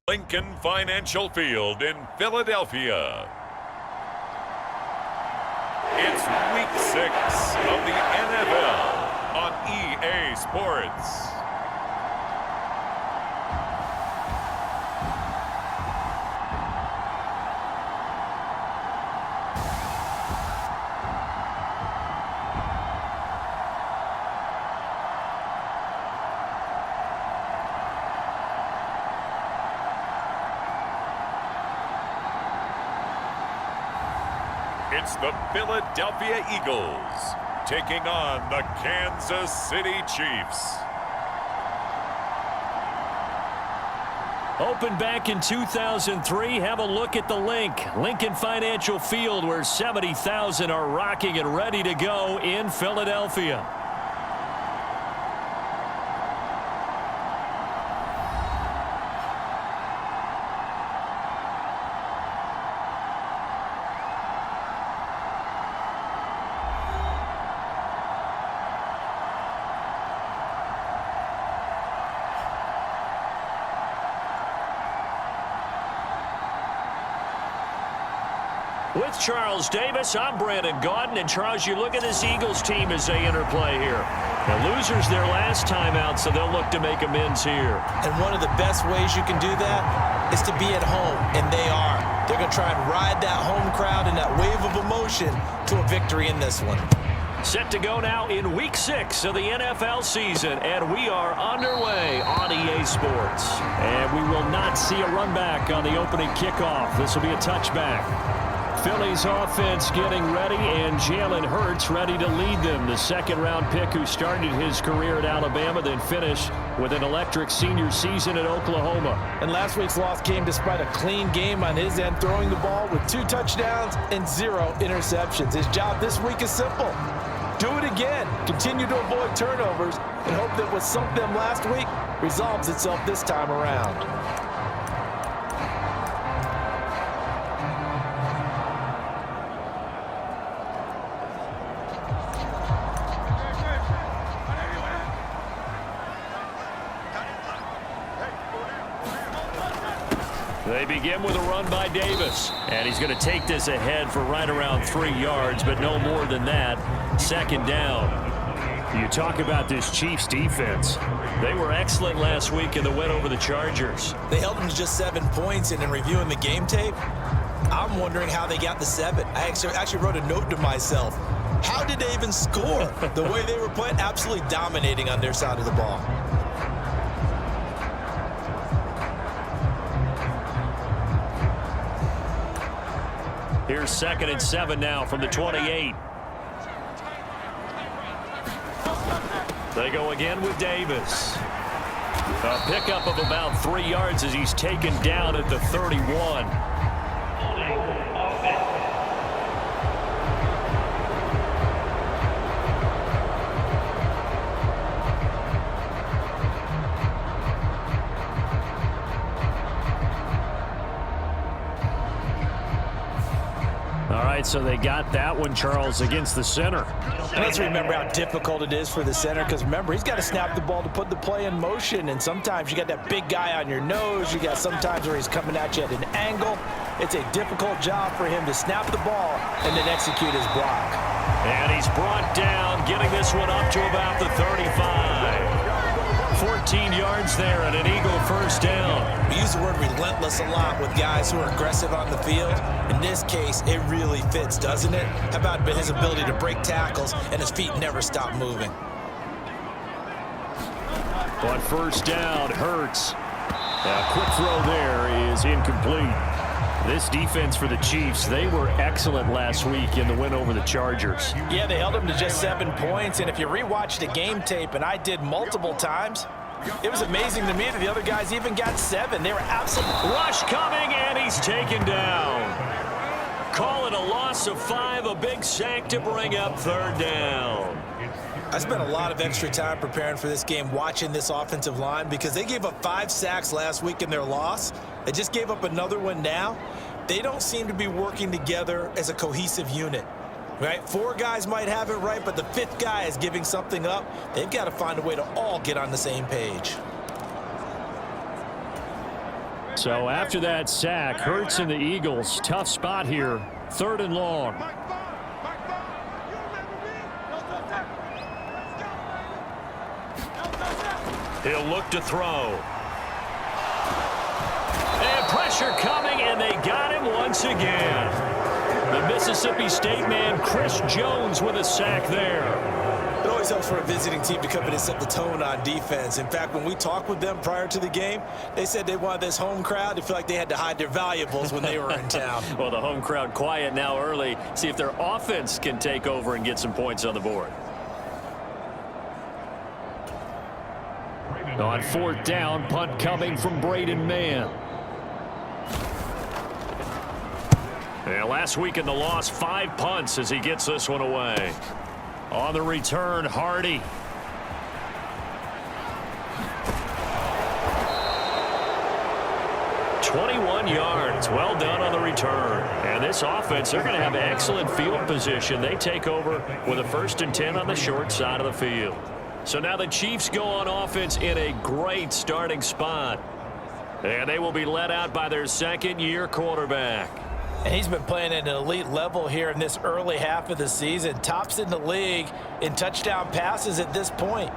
Lincoln Financial Field in Philadelphia. It's Week 6 of the NFL on EA Sports. It's the Philadelphia Eagles taking on the Kansas City Chiefs. Opened back in 2003, have a look at the Lincoln Financial Field, where 70,000 are rocking and ready to go in Philadelphia. With Charles Davis, I'm Brandon Gaudin. And Charles, you look at this Eagles team as they interplay here. The losers their last time out, so they'll look to make amends here. And one of the best ways you can do that is to be at home, and they are. They're going to try and ride that home crowd and that wave of emotion to a victory in this one. Set to go now in Week 6 of the NFL season, and we are underway on EA Sports. And we will not see a run back on the opening kickoff. This will be a touchback. Philly's offense getting ready, and Jalen Hurts ready to lead them. The second-round pick who started his career at Alabama, then finished with an electric senior season at Oklahoma. And last week's loss came despite a clean game on his end, throwing the ball with 2 touchdowns and 0 interceptions. His job this week is simple. Do it again. Continue to avoid turnovers and hope that what sunk them last week resolves itself this time around. They begin with a run by Davis, and he's going to take this ahead for right around 3 yards, but no more than that. Second down. You talk about this Chiefs defense. They were excellent last week in the win over the Chargers. They held them to just 7 points, and in reviewing the game tape, I'm wondering how they got the 7. I actually wrote a note to myself. How did they even score? The way they were playing, absolutely dominating on their side of the ball. Here's 2nd and 7 now from the 28. They go again with Davis. A pickup of about 3 yards as he's taken down at the 31. So they got that one, Charles, against the center. And let's remember how difficult it is for the center, because remember, he's got to snap the ball to put the play in motion, and sometimes you got that big guy on your nose. You got sometimes where he's coming at you at an angle. It's a difficult job for him to snap the ball and then execute his block. And he's brought down, getting this one up to about the 35. 14 yards there and an Eagle first down. We use the word relentless a lot with guys who are aggressive on the field. In this case, it really fits, doesn't it? How about his ability to break tackles and his feet never stop moving? On first down, Hurts. A quick throw there is incomplete. This defense for the Chiefs, they were excellent last week in the win over the Chargers. Yeah, they held them to just 7 points, and if you rewatch the game tape, and I did multiple times, it was amazing to me that the other guys even got 7. They were absolutely... Rush coming, and he's taken down. Call it a loss of 5, a big sack to bring up 3rd down. I spent a lot of extra time preparing for this game, watching this offensive line, because they gave up 5 sacks last week in their loss. They just gave up another one now. They don't seem to be working together as a cohesive unit, right? 4 guys might have it right, but the 5th guy is giving something up. They've got to find a way to all get on the same page. So after that sack, Hurts and the Eagles, tough spot here, 3rd and long. He'll look to throw. And pressure coming, and they got him once again. The Mississippi State man, Chris Jones, with a sack there. It always helps for a visiting team to come in and set the tone on defense. In fact, when we talked with them prior to the game, they said they wanted this home crowd to feel like they had to hide their valuables when they were in town. Well, the home crowd quiet now early. See if their offense can take over and get some points on the board. On 4th down, punt coming from Braden Mann. And last week in the loss, 5 punts as he gets this one away. On the return, Hardy. "21 yards. Well done on the return. And this offense, they're going to have excellent field position. They take over with a 1st and 10 on the short side of the field. So now the Chiefs go on offense in a great starting spot. And they will be led out by their 2nd-year quarterback. And he's been playing at an elite level here in this early half of the season. Tops in the league in touchdown passes at this point.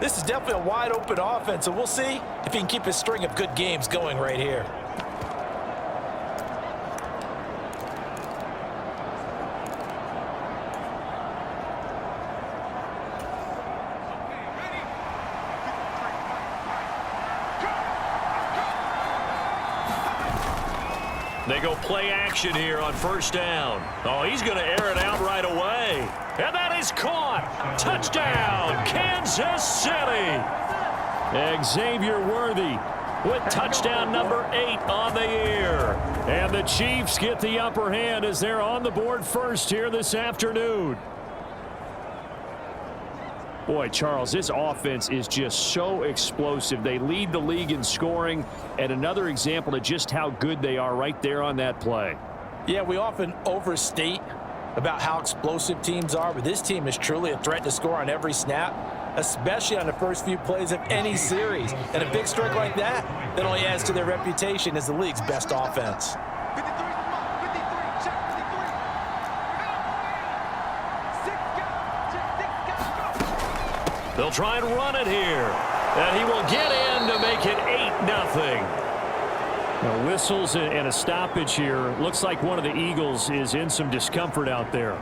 This is definitely a wide-open offense, and we'll see if he can keep his string of good games going right here. They go play action here on 1st down. Oh, he's going to air it out right away. And that is caught. Touchdown, Kansas City. Xavier Worthy with touchdown number 8 on the year. And the Chiefs get the upper hand as they're on the board first here this afternoon. Boy, Charles, this offense is just so explosive. They lead the league in scoring, and another example of just how good they are right there on that play. Yeah, we often overstate about how explosive teams are, but this team is truly a threat to score on every snap, especially on the first few plays of any series. And a big streak like that only adds to their reputation as the league's best offense. They'll try and run it here. And he will get in to make it 8-0. Whistles and a stoppage here. Looks like one of the Eagles is in some discomfort out there.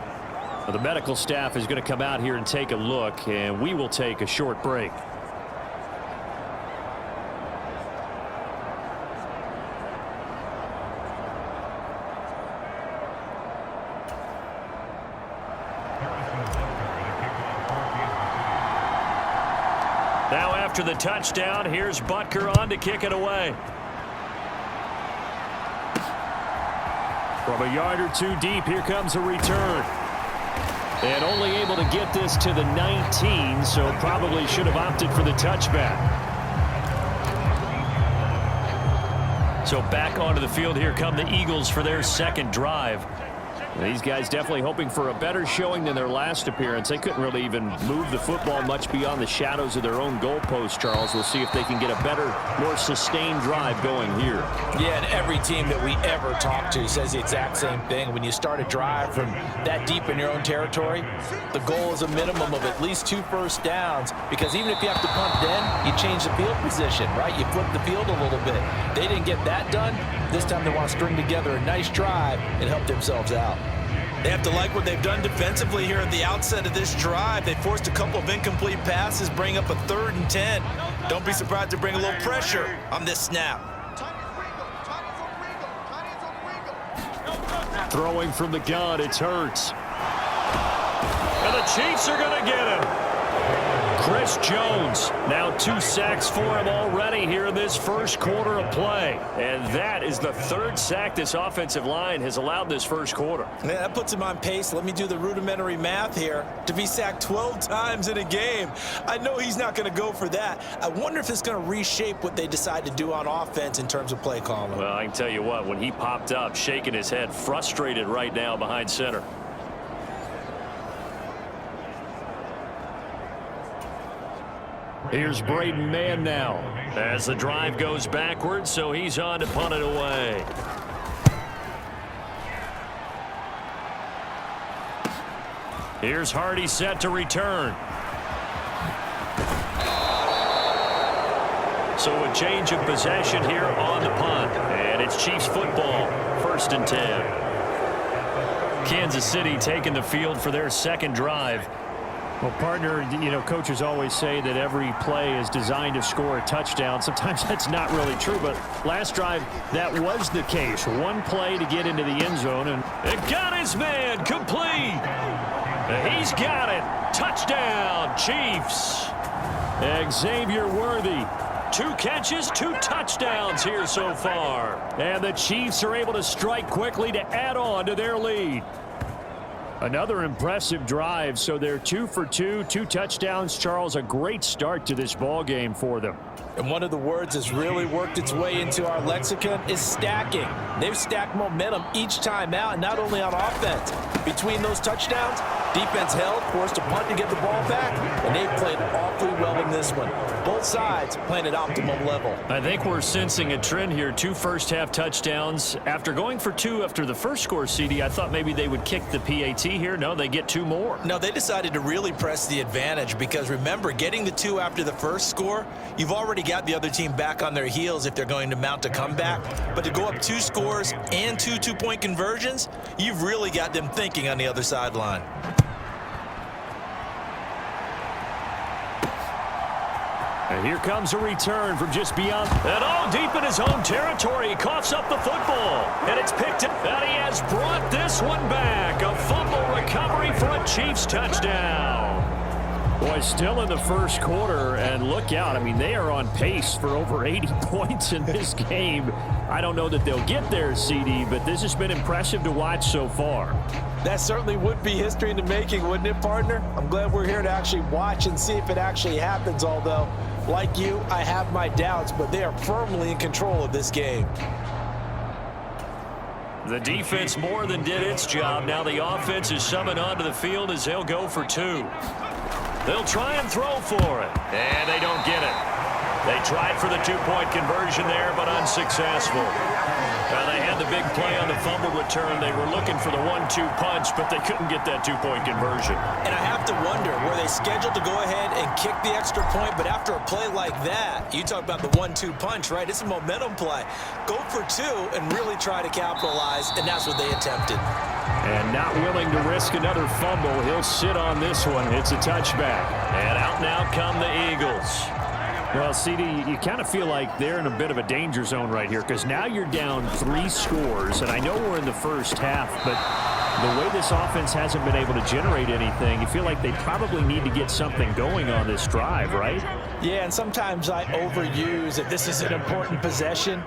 The medical staff is going to come out here and take a look, and we will take a short break. Now after the touchdown, here's Butker on to kick it away. From a yard or two deep, here comes a return. And only able to get this to the 19, so probably should have opted for the touchback. So back onto the field, here come the Eagles for their 2nd drive. These guys definitely hoping for a better showing than their last appearance. They couldn't really even move the football much beyond the shadows of their own goalpost, Charles. We'll see if they can get a better, more sustained drive going here. Yeah, and every team that we ever talk to says the exact same thing. When you start a drive from that deep in your own territory, the goal is a minimum of at least 2 first downs, because even if you have to punt then, you change the field position, right? You flip the field a little bit. They didn't get that done. This time they want to string together a nice drive and help themselves out. They have to like what they've done defensively here at the outset of this drive. They forced a couple of incomplete passes, bring up a 3rd and 10. Don't be surprised to bring a little pressure on this snap. Throwing from the gun, it's Hurts. And the Chiefs are going to get him. Chris Jones, now 2 sacks for him already here in this first quarter of play. And that is the 3rd sack this offensive line has allowed this first quarter. Man, that puts him on pace. Let me do the rudimentary math here. To be sacked 12 times in a game, I know he's not going to go for that. I wonder if it's going to reshape what they decide to do on offense in terms of play calling. Well, I can tell you what, when he popped up, shaking his head, frustrated right now behind center. Here's Braden Mann now as the drive goes backwards, so he's on to punt it away. Here's Hardy set to return. So a change of possession here on the punt. And it's Chiefs football, 1st and 10. Kansas City taking the field for their second drive. Well, partner, you know, coaches always say that every play is designed to score a touchdown. Sometimes that's not really true, but last drive, that was the case. One play to get into the end zone. And it got his man complete. He's got it. Touchdown, Chiefs. Xavier Worthy. 2 catches, 2 touchdowns here so far. And the Chiefs are able to strike quickly to add on to their lead. Another impressive drive, so they're 2 for 2, 2 touchdowns. Charles, a great start to this ball game for them. And one of the words that's really worked its way into our lexicon is stacking. They've stacked momentum each time out, and not only on offense. Between those touchdowns, defense held, forced a punt to get the ball back, and they played awfully well in this one. Both sides playing at optimum level. I think we're sensing a trend here. 2 first-half touchdowns. After going for 2 after the first score, CD, I thought maybe they would kick the PAT here. No, they get 2 more. No, they decided to really press the advantage because, remember, getting the 2 after the first score, you've already got the other team back on their heels if they're going to mount a comeback. But to go up 2 scores and 2 two-point conversions, you've really got them thinking on the other sideline. And here comes a return from just beyond. And all deep in his own territory. He coughs up the football. And it's picked up. And he has brought this one back. A fumble recovery for a Chiefs touchdown. Boy, still in the first quarter, and look out. I mean, they are on pace for over 80 points in this game. I don't know that they'll get there, CD, but this has been impressive to watch so far. That certainly would be history in the making, wouldn't it, partner? I'm glad we're here to actually watch and see if it actually happens, although, like you, I have my doubts, but they are firmly in control of this game. The defense more than did its job. Now the offense is summoned onto the field as they'll go for 2. They'll try and throw for it. And they don't get it. They tried for the 2-point conversion there, but unsuccessful. Now they had the big play on the fumble return. They were looking for the 1-2 punch, but they couldn't get that 2-point conversion. And I have to wonder, were they scheduled to go ahead and kick the extra point? But after a play like that, you talk about the 1-2 punch, right? It's a momentum play. Go for 2 and really try to capitalize, and that's what they attempted. And not willing to risk another fumble, he'll sit on this one. It's a touchback. And out now come the Eagles. Well, CD, you kind of feel like they're in a bit of a danger zone right here because now you're down 3 scores, and I know we're in the first half, but the way this offense hasn't been able to generate anything, you feel like they probably need to get something going on this drive, right? Yeah, and sometimes I overuse that this is an important possession.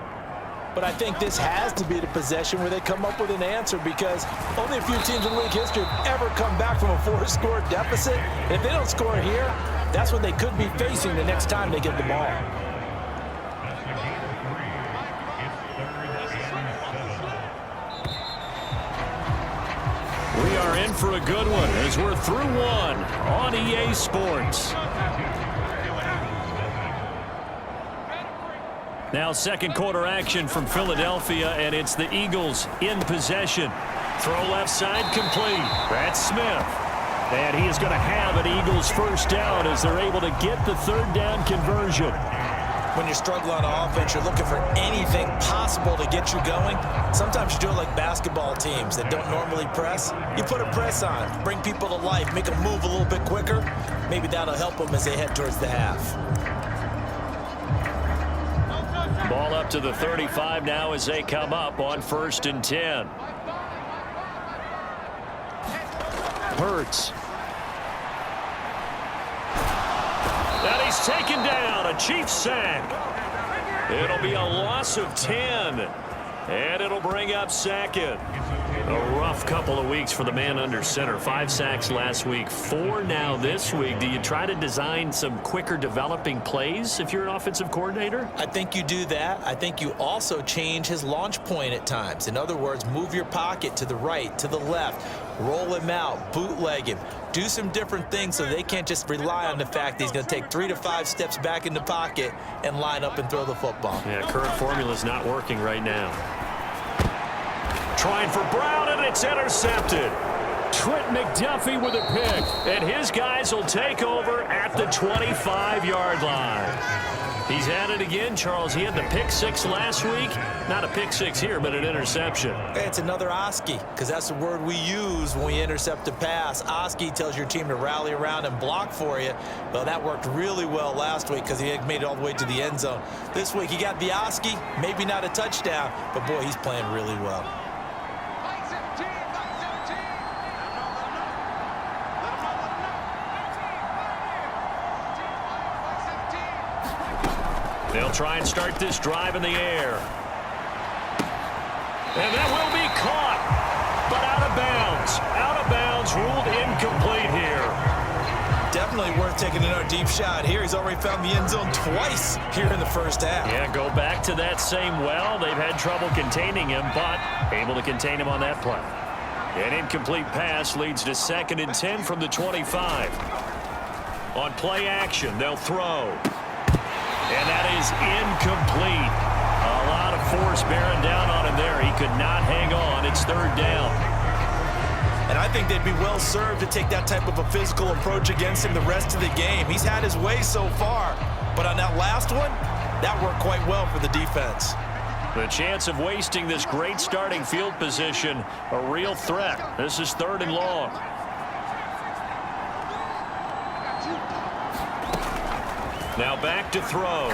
But I think this has to be the possession where they come up with an answer because only a few teams in league history have ever come back from a 4-score deficit. And if they don't score here, that's what they could be facing the next time they get the ball. We are in for a good one as we're through 1 on EA Sports. Now second quarter action from Philadelphia, and it's the Eagles in possession. Throw left side complete. That's Smith. And he is going to have an Eagles first down as they're able to get the 3rd down conversion. When you're struggling on offense, you're looking for anything possible to get you going. Sometimes you do it like basketball teams that don't normally press. You put a press on, bring people to life, make them move a little bit quicker. Maybe that'll help them as they head towards the half. Ball up to the 35 now as they come up on 1st and 10. Hurts. And he's taken down. A Chiefs sack. It'll be a loss of 10. And it'll bring up Sackett. A rough couple of weeks for the man under center. 5 sacks last week, 4 now this week. Do you try to design some quicker developing plays if you're an offensive coordinator? I think you do that. I think you also change his launch point at times. In other words, move your pocket to the right, to the left. roll him out, bootleg him, do some different things so they can't just rely on the fact that he's going to take 3 to 5 steps back in the pocket and line up and throw the football. Yeah, current formula is not working right now. Trying for Brown, and it's intercepted. Trent McDuffie with a pick. And his guys will take over at the 25-yard line. He's at it again, Charles. He had the pick 6 last week. Not a pick 6 here, but an interception. Hey, it's another Oski, because that's the word we use when we intercept a pass. Oski tells your team to rally around and block for you. Well, that worked really well last week because he had made it all the way to the end zone. This week, he got the Oski, maybe not a touchdown, but, boy, he's playing really well. They'll try and start this drive in the air. And that will be caught, but out of bounds. Out of bounds, ruled incomplete here. Definitely worth taking another deep shot here. He's already found the end zone twice here in the first half. Yeah, go back to that same well. They've had trouble containing him, but able to contain him on that play. An incomplete pass leads to 2nd and 10 from the 25. On play action, they'll throw. And that is incomplete. A lot of force bearing down on him there. He could not hang on. It's 3rd down. And I think they'd be well served to take that type of a physical approach against him the rest of the game. He's had his way so far, but on that last one, that worked quite well for the defense. The chance of wasting this great starting field position, a real threat. This is 3rd and long. Now back to throw.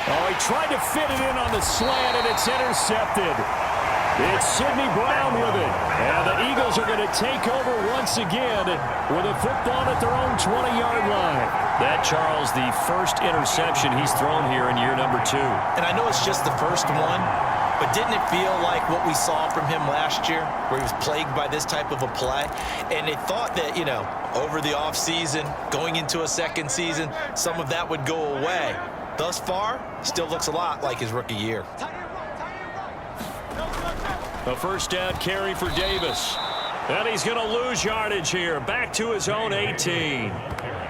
Oh, he tried to fit it in on the slant, and it's intercepted. It's Sidney Brown with it. And the Eagles are going to take over once again with a football at their own 20-yard line. That, Charles, the first interception he's thrown here in year number 2. And I know it's just the first one, but didn't it feel like what we saw from him last year, where he was plagued by this type of a play? And they thought that, you know, over the offseason, going into a second season, some of that would go away. Thus far, still looks a lot like his rookie year. A first down carry for Davis. And he's going to lose yardage here. Back to his own 18.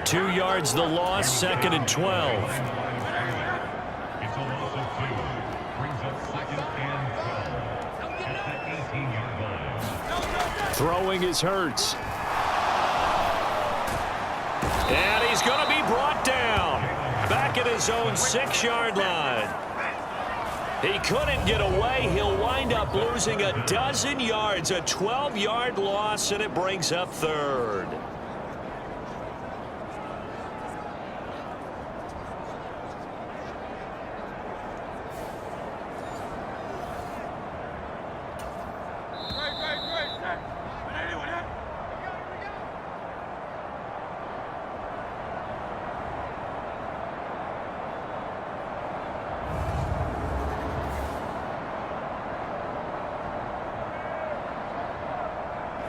2 yards the loss, 2nd and 12. Throwing is Hurts. And he's going to be brought down. Back at his own 6-yard line. He couldn't get away. He'll wind up losing a dozen yards, a 12-yard loss, and it brings up 3rd.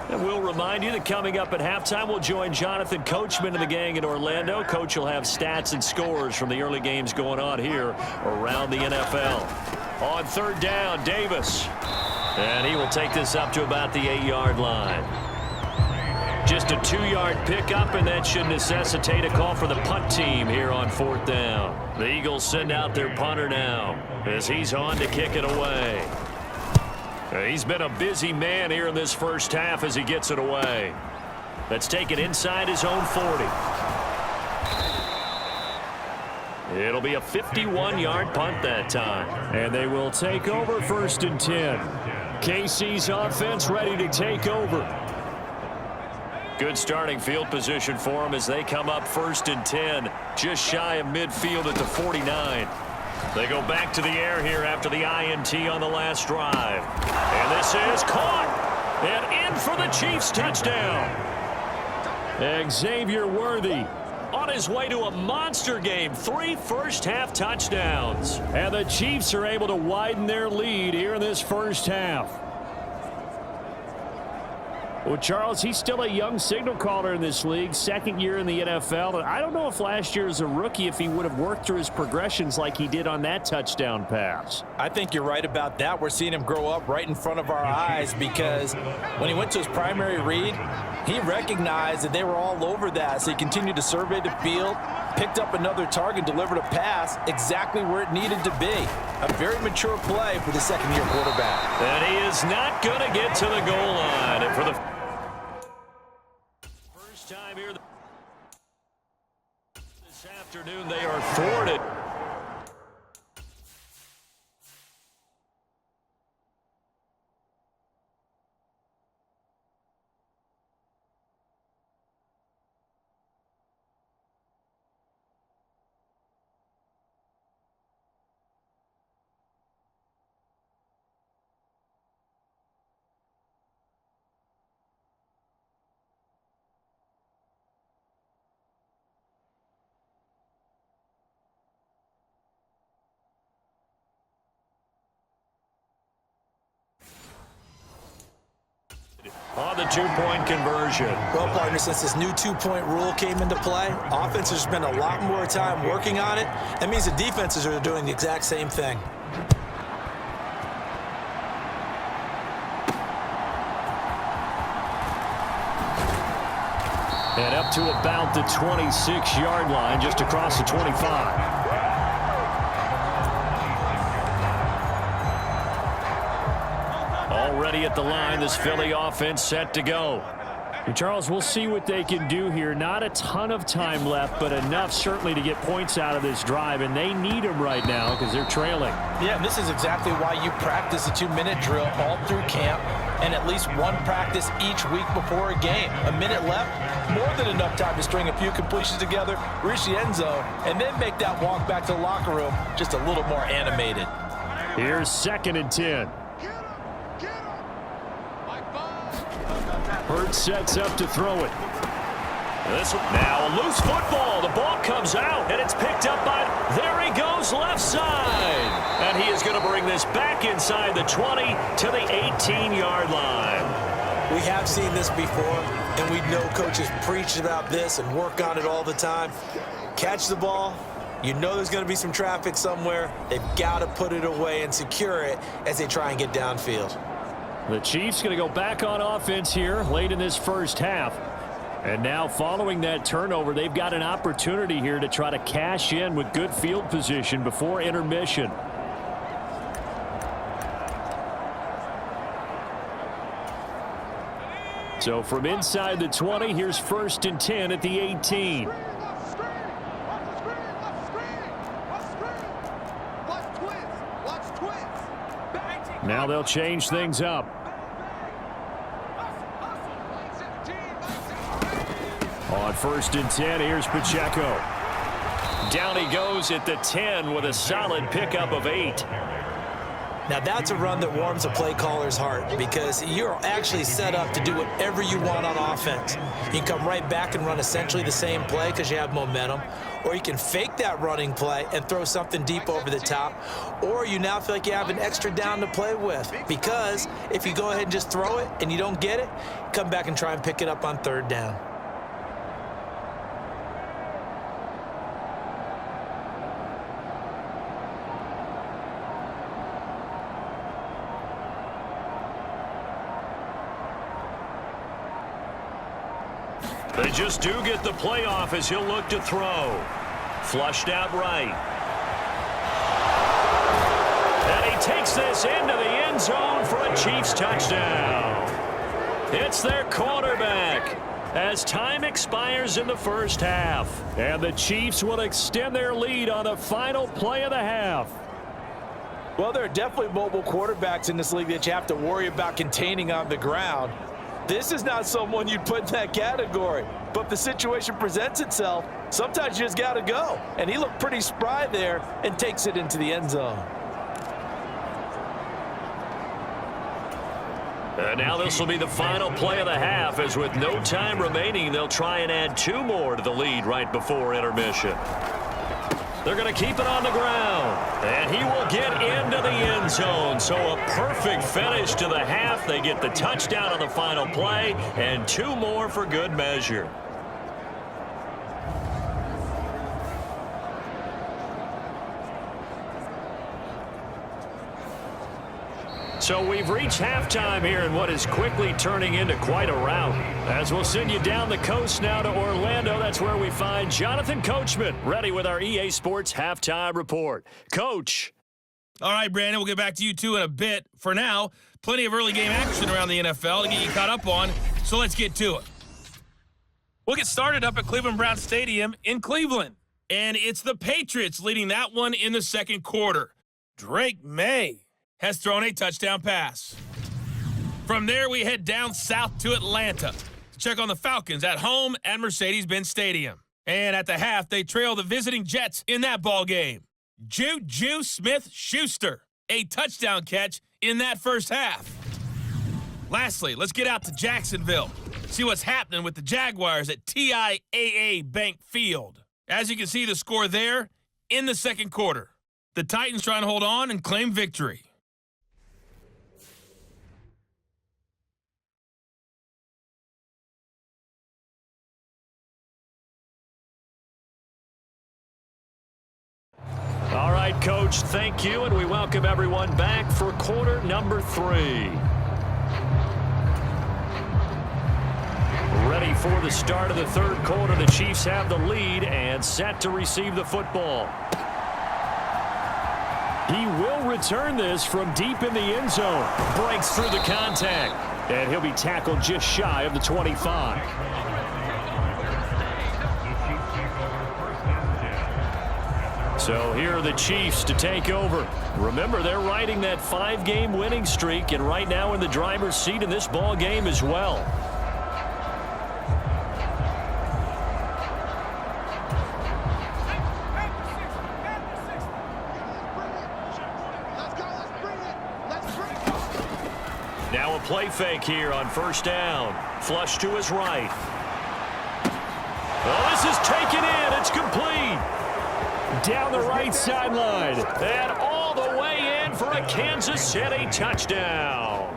And we'll remind you that coming up at halftime, we'll join Jonathan Coachman and the gang in Orlando. Coach will have stats and scores from the early games going on here around the NFL. On 3rd down, Davis. And he will take this up to about the 8-yard line. Just a 2-yard pickup, and that should necessitate a call for the punt team here on 4th down. The Eagles send out their punter now as he's on to kick it away. He's been a busy man here in this first half as he gets it away. That's taken inside his own 40. It'll be a 51-yard punt that time. And they will take over 1st and 10. KC's offense ready to take over. Good starting field position for them as they come up 1st and 10. Just shy of midfield at the 49. They go back to the air here after the INT on the last drive. And this is caught. And in for the Chiefs touchdown. Xavier Worthy on his way to a monster game. 3 first-half touchdowns. And the Chiefs are able to widen their lead here in this first half. Well, Charles, he's still a young signal caller in this league, second year in the NFL. And I don't know if last year as a rookie, if he would have worked through his progressions like he did on that touchdown pass. I think you're right about that. We're seeing him grow up right in front of our eyes because when he went to his primary read, he recognized that they were all over that. So he continued to survey the field, picked up another target, delivered a pass exactly where it needed to be. A very mature play for the second-year quarterback. And he is not going to get to the goal line. And for the first time here this afternoon, they are thwarted. On the two-point conversion. Well, partner, since this new two-point rule came into play, offenses spend a lot more time working on it. That means the defenses are doing the exact same thing. And up to about the 26-yard line, just across the 25. Already at the line, this Philly offense set to go. And Charles, we'll see what they can do here. Not a ton of time left, but enough certainly to get points out of this drive, and they need them right now because they're trailing. Yeah, and this is exactly why you practice a 2-minute drill all through camp and at least one practice each week before a game. A minute left, more than enough time to string a few completions together, reach the end zone, and then make that walk back to the locker room just a little more animated. Here's 2nd and 10. Hurts sets up to throw it. Now a loose football. The ball comes out, and it's picked up by, there he goes, left side. And he is going to bring this back inside the 20 to the 18-yard line. We have seen this before, and we know coaches preach about this and work on it all the time. Catch the ball. You know there's going to be some traffic somewhere. They've got to put it away and secure it as they try and get downfield. The Chiefs going to go back on offense here late in this first half. And now following that turnover, they've got an opportunity here to try to cash in with good field position before intermission. So from inside the 20, here's 1st and 10 at the 18. Now they'll change things up. On 1st and 10, here's Pacheco. Down he goes at the 10 with a solid pickup of 8. Now that's a run that warms a play caller's heart because you're actually set up to do whatever you want on offense. You can come right back and run essentially the same play because you have momentum, or you can fake that running play and throw something deep over the top, or you now feel like you have an extra down to play with because if you go ahead and just throw it and you don't get it, come back and try and pick it up on 3rd down. They just do get the playoff as he'll look to throw. Flushed out right. And he takes this into the end zone for a Chiefs touchdown. It's their quarterback as time expires in the first half. And the Chiefs will extend their lead on the final play of the half. Well, there are definitely mobile quarterbacks in this league that you have to worry about containing on the ground. This is not someone you'd put in that category. But if the situation presents itself, sometimes you just got to go. And he looked pretty spry there and takes it into the end zone. And now this will be the final play of the half, as with no time remaining, they'll try and add 2 more to the lead right before intermission. They're going to keep it on the ground. And he will get into the end zone. So a perfect finish to the half. They get the touchdown on the final play, and 2 more for good measure. So we've reached halftime here in what is quickly turning into quite a rout. As we'll send you down the coast now to Orlando, that's where we find Jonathan Coachman, ready with our EA Sports Halftime Report. Coach. All right, Brandon, we'll get back to you, too, in a bit. For now, plenty of early game action around the NFL to get you caught up on, so let's get to it. We'll get started up at Cleveland Browns Stadium in Cleveland, and it's the Patriots leading that one in the second quarter. Drake May has thrown a touchdown pass. From there, we head down south to Atlanta to check on the Falcons at home at Mercedes-Benz Stadium. And at the half, they trail the visiting Jets in that ball game. Juju Smith-Schuster, a touchdown catch in that first half. Lastly, let's get out to Jacksonville, see what's happening with the Jaguars at TIAA Bank Field. As you can see, the score there in the second quarter. The Titans trying to hold on and claim victory. All right, Coach, thank you, and we welcome everyone back for quarter number 3. Ready for the start of the third quarter. The Chiefs have the lead and set to receive the football. He will return this from deep in the end zone. Breaks through the contact, and he'll be tackled just shy of the 25. So here are the Chiefs to take over. Remember, they're riding that 5-game winning streak, and right now in the driver's seat in this ball game as well. Now a play fake here on first down. Flush to his right. Oh, this is taken in. It's complete. Down the right sideline, and all the way in for a Kansas City touchdown.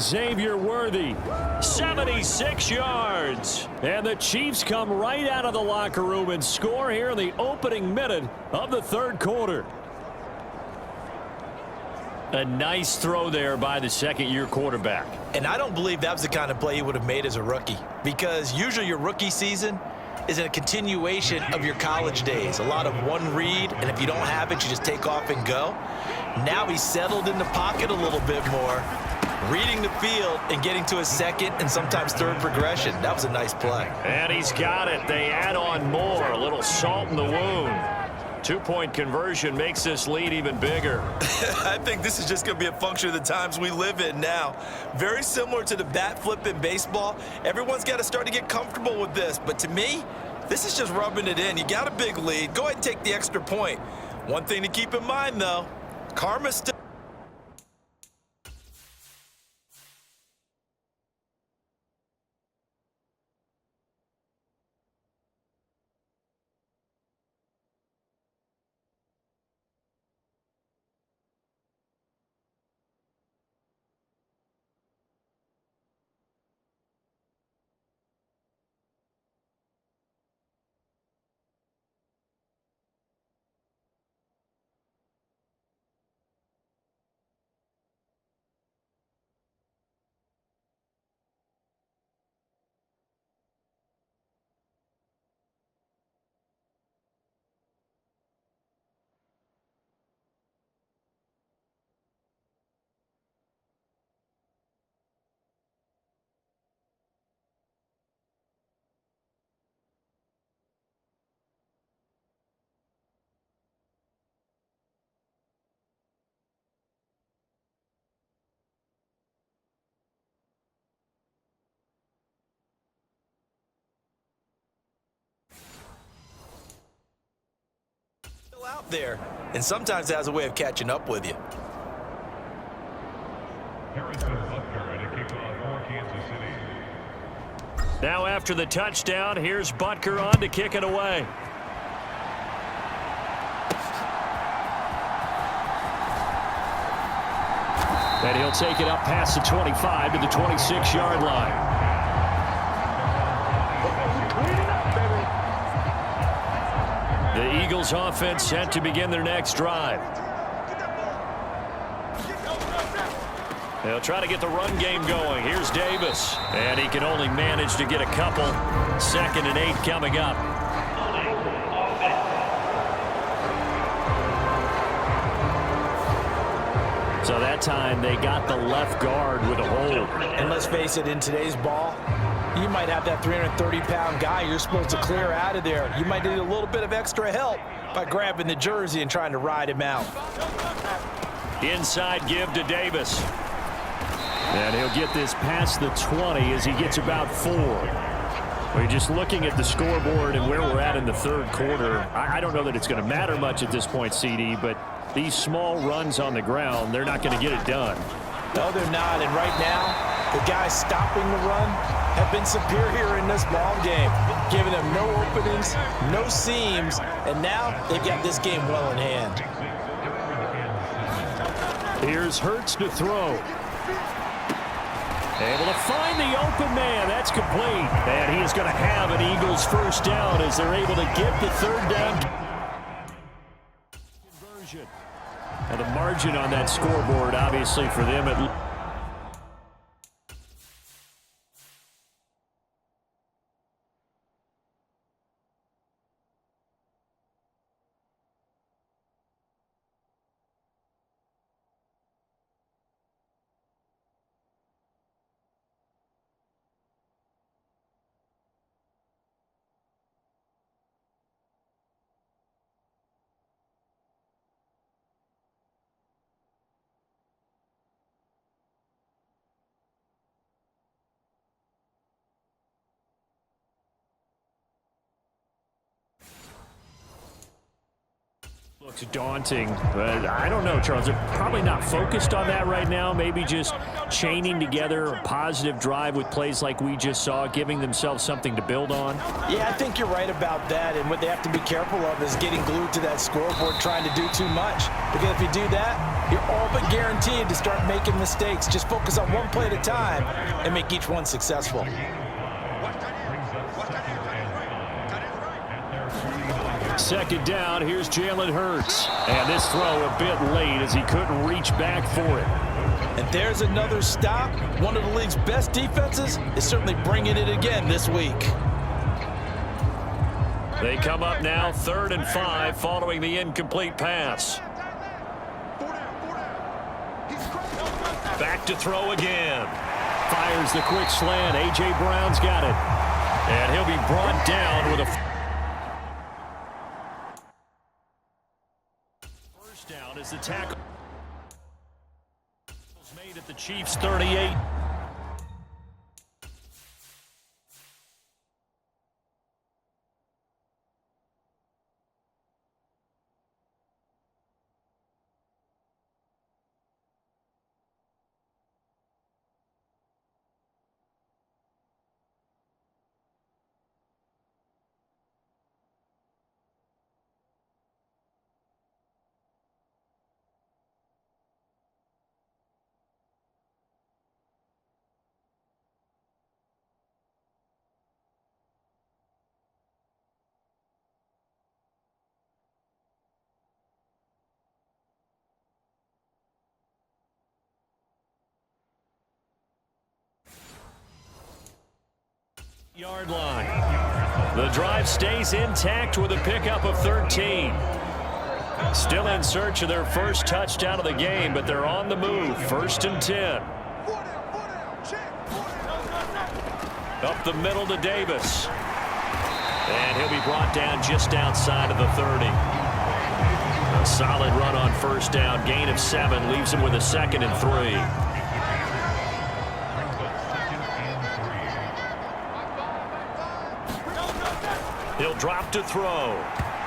Xavier Worthy, 76 yards. And the Chiefs come right out of the locker room and score here in the opening minute of the third quarter. A nice throw there by the second-year quarterback. And I don't believe that was the kind of play he would have made as a rookie, because usually your rookie season is a continuation of your college days. A lot of one read, and if you don't have it, you just take off and go. Now he's settled in the pocket a little bit more, reading the field and getting to his second and sometimes third progression. That was a nice play. And he's got it. They add on more. A little salt in the wound. 2-point conversion makes this lead even bigger. I think this is just going to be a function of the times we live in now. Very similar to the bat flip in baseball. Everyone's got to start to get comfortable with this. But to me, this is just rubbing it in. You got a big lead. Go ahead and take the extra point. One thing to keep in mind, though, karma's still... out there, and sometimes has a way of catching up with you. Now after the touchdown, here's Butker on to kick it away. And he'll take it up past the 25 to the 26-yard line. The Eagles offense set to begin their next drive. They'll try to get the run game going. Here's Davis. And he can only manage to get a couple. 2nd and 8 coming up. So that time they got the left guard with a hold. And let's face it, in today's ball, you might have that 330-pound guy you're supposed to clear out of there. You might need a little bit of extra help by grabbing the jersey and trying to ride him out. Inside give to Davis. And he'll get this past the 20 as he gets about 4. We're just looking at the scoreboard and where we're at in the third quarter. I don't know that it's going to matter much at this point, CD, but these small runs on the ground, they're not going to get it done. No, they're not. And right now, the guys stopping the run have been superior in this ball game, giving them no openings, no seams, and now they've got this game well in hand. Here's Hurts to throw. Able to find the open man. That's complete. And he is going to have an Eagles first down as they're able to get the third down conversion. And the margin on that scoreboard, obviously, for them at looks daunting, but I don't know, Charles. They're probably not focused on that right now. Maybe just chaining together a positive drive with plays like we just saw, giving themselves something to build on. Yeah, I think you're right about that, and what they have to be careful of is getting glued to that scoreboard, trying to do too much. Because if you do that, you're all but guaranteed to start making mistakes. Just focus on one play at a time and make each one successful. Second down, here's Jalen Hurts. And this throw a bit late as he couldn't reach back for it. And there's another stop. One of the league's best defenses is certainly bringing it again this week. They come up now 3rd and 5 following the incomplete pass. Back to throw again. Fires the quick slant. A.J. Brown's got it. And he'll be brought down with a first down as the tackle was made at the Chiefs' 38. Yard line. The drive stays intact with a pickup of 13. Still in search of their first touchdown of the game, but they're on the move. 1st and 10. Up the middle to Davis. And he'll be brought down just outside of the 30. A solid run on first down. Gain of 7 leaves him with a 2nd and 3. He'll drop to throw.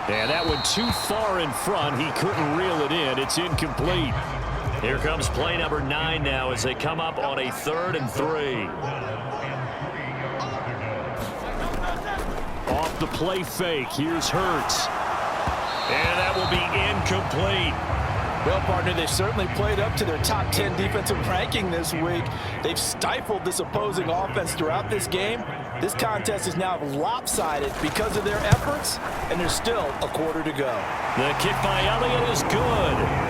And that one too far in front. He couldn't reel it in. It's incomplete. Here comes play number 9 now as they come up on a 3rd and 3. Off the play fake. Here's Hurts. And that will be incomplete. Well, partner, they've certainly played up to their top 10 defensive ranking this week. They've stifled this opposing offense throughout this game. This contest is now lopsided because of their efforts, and there's still a quarter to go. The kick by Elliott is good,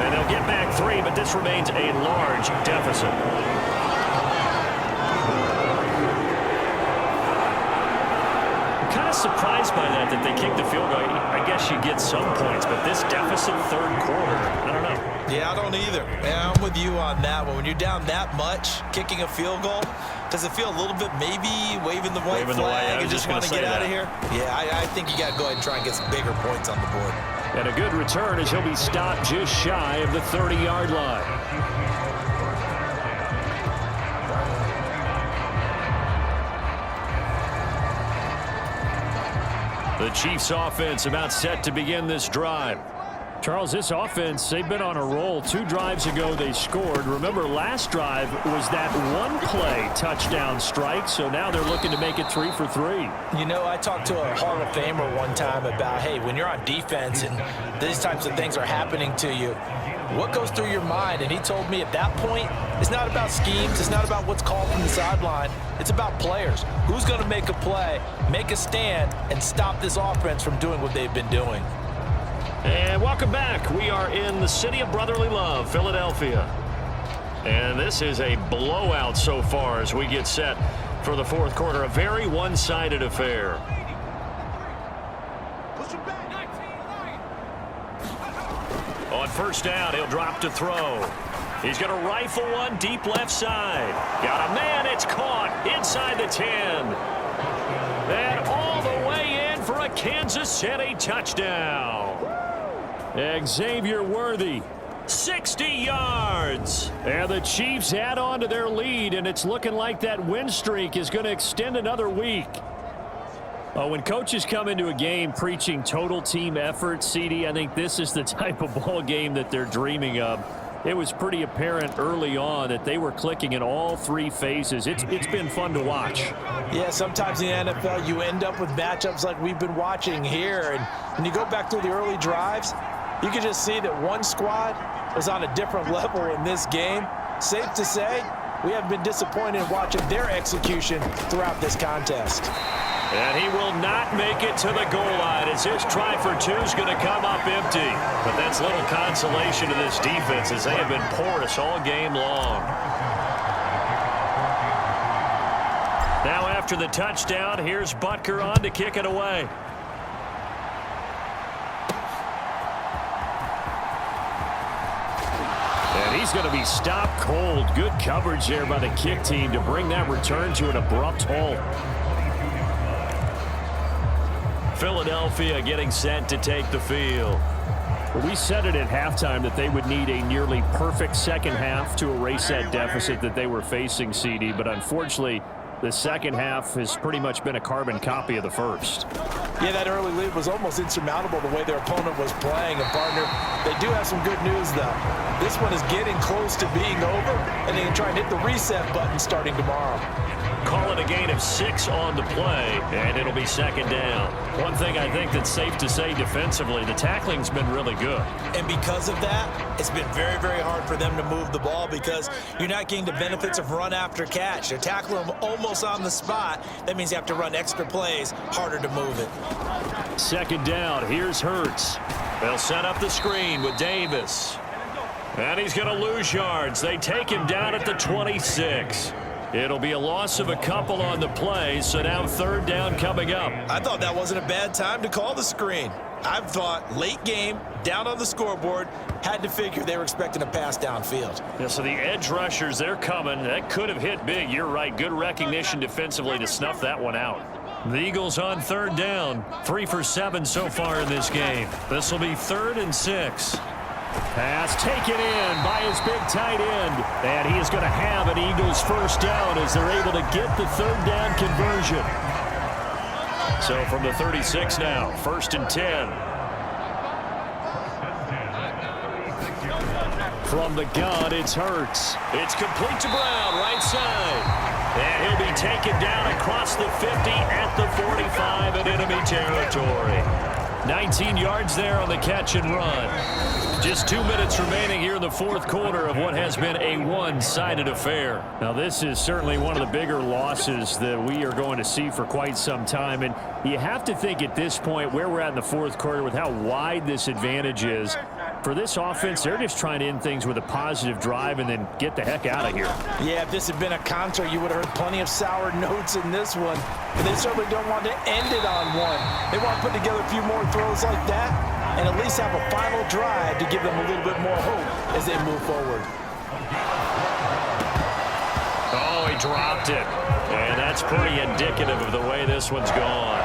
and they'll get back 3, but this remains a large deficit. Surprised by that they kicked the field goal. I guess you get some points, but this deficit third quarter, I don't know. Yeah, I don't either. Yeah, I'm with you on that one. When you're down that much, kicking a field goal, does it feel a little bit maybe waving the white flag and just want to get out of here? Yeah, I think you got to go ahead and try and get some bigger points on the board. And a good return as he'll be stopped just shy of the 30-yard line. The Chiefs offense about set to begin this drive. Charles, this offense, they've been on a roll. 2 drives ago they scored. Remember, last drive was that one-play touchdown strike, so now they're looking to make it 3 for 3. You know, I talked to a Hall of Famer one time about, hey, when you're on defense and these types of things are happening to you, what goes through your mind? And he told me at that point, it's not about schemes. It's not about what's called from the sideline. It's about players. Who's going to make a play, make a stand, and stop this offense from doing what they've been doing? And welcome back. We are in the city of brotherly love, Philadelphia. And this is a blowout so far as we get set for the fourth quarter. A very one-sided affair. On first down, he'll drop to throw. He's going to rifle one deep left side. Got a man. It's caught inside the 10. And all the way in for a Kansas City touchdown. Xavier Worthy. 60 yards. And the Chiefs add on to their lead, and it's looking like that win streak is going to extend another week. When coaches come into a game preaching total team effort, CD, I think this is the type of ball game that they're dreaming of. It was pretty apparent early on that they were clicking in all 3 phases. It's been fun to watch. Yeah, sometimes in the NFL you end up with matchups like we've been watching here. And when you go back through the early drives, you can just see that one squad was on a different level in this game. Safe to say, we haven't been disappointed in watching their execution throughout this contest. And he will not make it to the goal line as his try for 2 is going to come up empty. But that's little consolation to this defense as they have been porous all game long. Now after the touchdown, here's Butker on to kick it away. And he's going to be stopped cold. Good coverage there by the kick team to bring that return to an abrupt halt. Philadelphia getting set to take the field. We said it at halftime that they would need a nearly perfect second half to erase that deficit that they were facing, CD, but unfortunately the second half has pretty much been a carbon copy of the first. Yeah, that early lead was almost insurmountable the way their opponent was playing. And, partner, they do have some good news, though. This one is getting close to being over, and they can try and hit the reset button starting tomorrow. Call it a gain of 6 on the play, and it'll be second down. One thing I think that's safe to say defensively, the tackling's been really good. And because of that, it's been very, very hard for them to move the ball because you're not getting the benefits of run after catch. They're tackling them almost on the spot. That means you have to run extra plays, harder to move it. Second down, here's Hurts. They'll set up the screen with Davis. And he's going to lose yards. They take him down at the 26. It'll be a loss of a couple on the play, so now third down coming up. I thought that wasn't a bad time to call the screen. I thought late game, down on the scoreboard, had to figure they were expecting a pass downfield. Yeah, so the edge rushers, they're coming. That could have hit big. You're right. Good recognition defensively to snuff that one out. The Eagles on third down. 3 for 7 so far in this game. This will be 3rd and 6. Pass taken in by his big tight end. And he is going to have an Eagles first down as they're able to get the third down conversion. So from the 36 now, 1st and 10. From the gun, it's Hurts. It's complete to Brown, right side. And he'll be taken down across the 50 at the 45 in enemy territory. 19 yards there on the catch and run. Just 2 minutes remaining here in the fourth quarter of what has been a one-sided affair. Now, this is certainly one of the bigger losses that we are going to see for quite some time. And you have to think at this point where we're at in the fourth quarter with how wide this advantage is. For this offense, they're just trying to end things with a positive drive and then get the heck out of here. Yeah, if this had been a concert, you would have heard plenty of sour notes in this one. But they certainly don't want to end it on one. They want to put together a few more throws like that and at least have a final drive to give them a little bit more hope as they move forward. Oh, he dropped it. And that's pretty indicative of the way this one's gone.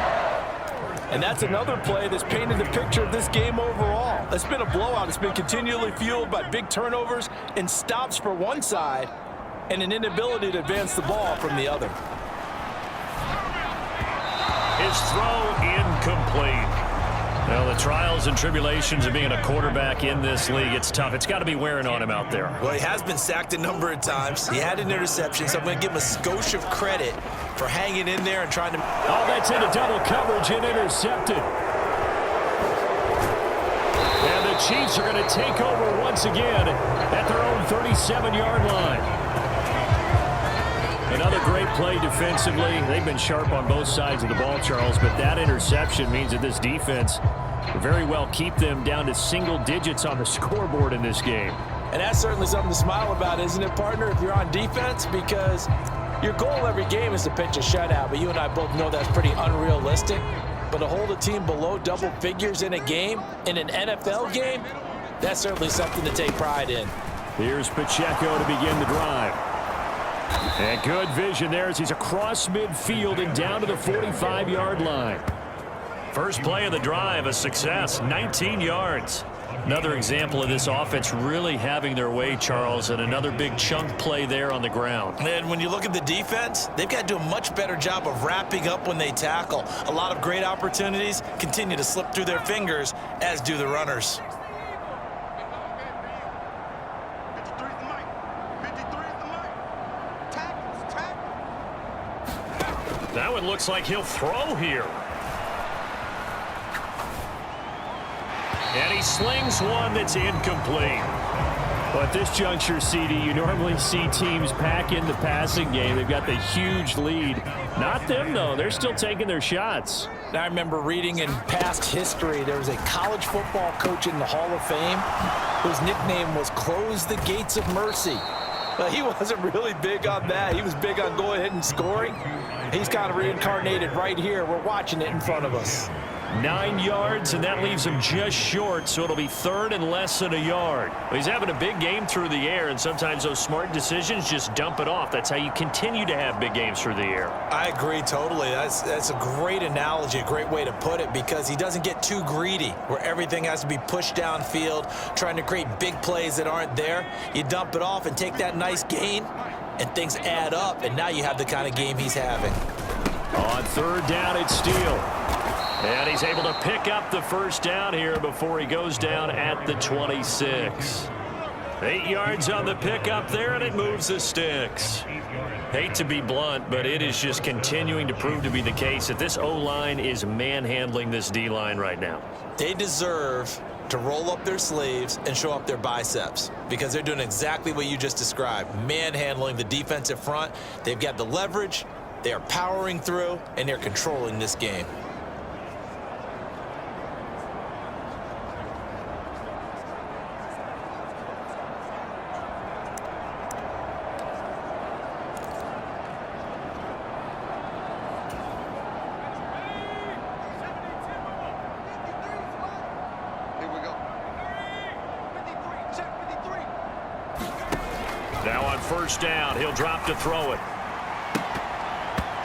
And that's another play that's painted the picture of this game overall. It's been a blowout. It's been continually fueled by big turnovers and stops for one side and an inability to advance the ball from the other. His throw incomplete. Well, the trials and tribulations of being a quarterback in this league, it's tough. It's got to be wearing on him out there. Well, he has been sacked a number of times. He had an interception, so I'm going to give him a skosh of credit for hanging in there and trying to... Oh, that's into double coverage and intercepted. And the Chiefs are going to take over once again at their own 37-yard line. Another great play defensively. They've been sharp on both sides of the ball, Charles, but that interception means that this defense will very well keep them down to single digits on the scoreboard in this game. And that's certainly something to smile about, isn't it, partner, if you're on defense? Because your goal every game is to pitch a shutout, but you and I both know that's pretty unrealistic. But to hold a team below double figures in a game, in an NFL game, that's certainly something to take pride in. Here's Pacheco to begin the drive. And good vision there as he's across midfield and down to the 45-yard line. First play of the drive, a success, 19 yards. Another example of this offense really having their way, Charles, and another big chunk play there on the ground. And when you look at the defense, they've got to do a much better job of wrapping up when they tackle. A lot of great opportunities continue to slip through their fingers, as do the runners. That one looks like he'll throw here. And he slings one that's incomplete. But at this juncture, CD, you normally see teams pack in the passing game. They've got the huge lead. Not them, though. They're still taking their shots. I remember reading in past history, there was a college football coach in the Hall of Fame whose nickname was Close the Gates of Mercy. But he wasn't really big on that. He was big on going ahead and scoring. He's kind of reincarnated right here. We're watching it in front of us. 9 yards, and that leaves him just short, so it'll be third and less than a yard. Well, he's having a big game through the air, and sometimes those smart decisions just dump it off. That's how you continue to have big games through the air. I agree totally. That's a great analogy, a great way to put it, because he doesn't get too greedy where everything has to be pushed downfield, trying to create big plays that aren't there. You dump it off and take that nice gain, and things add up, and now you have the kind of game he's having. On third down, it's Steele. And he's able to pick up the first down here before he goes down at the 26. 8 yards on the pickup there, and it moves the sticks. Hate to be blunt, but it is just continuing to prove to be the case that this O-line is manhandling this D-line right now. They deserve to roll up their sleeves and show up their biceps, because they're doing exactly what you just described, manhandling the defensive front. They've got the leverage, they are powering through, and they're controlling this game. Now on first down, he'll drop to throw it.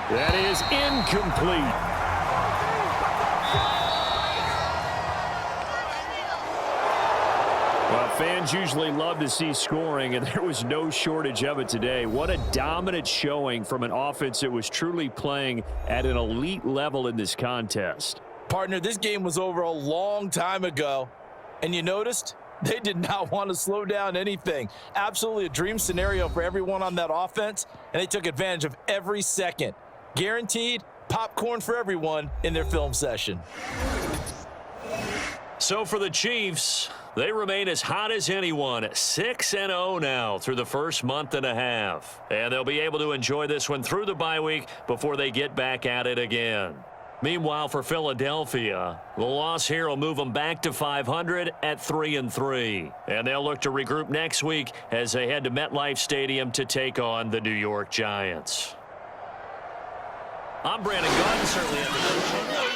That is incomplete. Well, fans usually love to see scoring, and there was no shortage of it today. What a dominant showing from an offense that was truly playing at an elite level in this contest. Partner, this game was over a long time ago, and you noticed they did not want to slow down anything. Absolutely a dream scenario for everyone on that offense, and they took advantage of every second. Guaranteed popcorn for everyone in their film session. So for the Chiefs, They remain as hot as anyone, 6-0 now through the first month and a half. And they'll be able to enjoy this one through the bye week before they get back at it again. Meanwhile, for Philadelphia, the loss here will move them back to 500 at 3-3. And they'll look to regroup next week as they head to MetLife Stadium to take on the New York Giants. I'm Brandon Gunn, certainly at the